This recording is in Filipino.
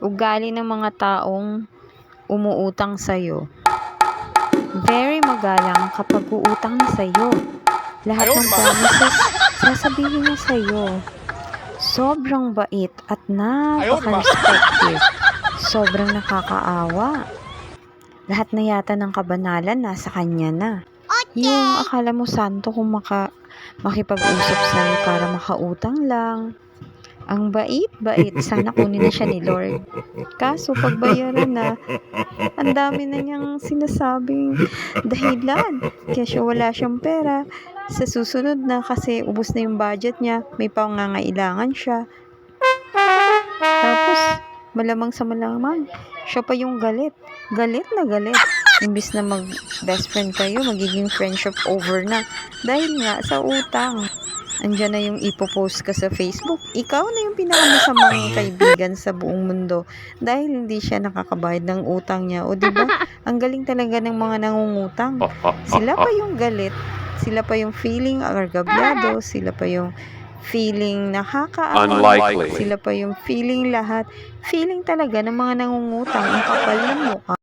Ugali ng mga taong umuutang sa'yo. Very magalang kapag uutang na sa'yo. Lahat ng promises, sasabihin niya sa'yo. Sobrang bait at napaka-respective. Sobrang nakakaawa. Lahat na yata ng kabanalan nasa kanya na. Yung akala mo santo kung makipag-usap sa'yo para makautang lang. Ang bait-bait, sana kunin na siya ni Lord. Kaso pagbayaran na, ang dami na niyang sinasabing dahilan. Kaya wala siyang pera. Sa susunod na kasi ubos na yung budget niya, may pangangailangan siya. Tapos, malamang sa malamang, siya pa yung galit. Galit na galit. Imbis na mag-best friend kayo, magiging friendship over na. Dahil nga sa utang. Andiyan na yung ipopost ka sa Facebook. Ikaw na yung pinakamasamang kaibigan sa buong mundo. Dahil hindi siya nakakabayad ng utang niya. O diba? Ang galing talaga ng mga nangungutang. Sila pa yung galit. Sila pa yung feeling agabyado. Sila pa yung feeling nakakaawa. Sila pa yung feeling lahat. Feeling talaga ng mga nangungutang. Ang kapal ng mukha.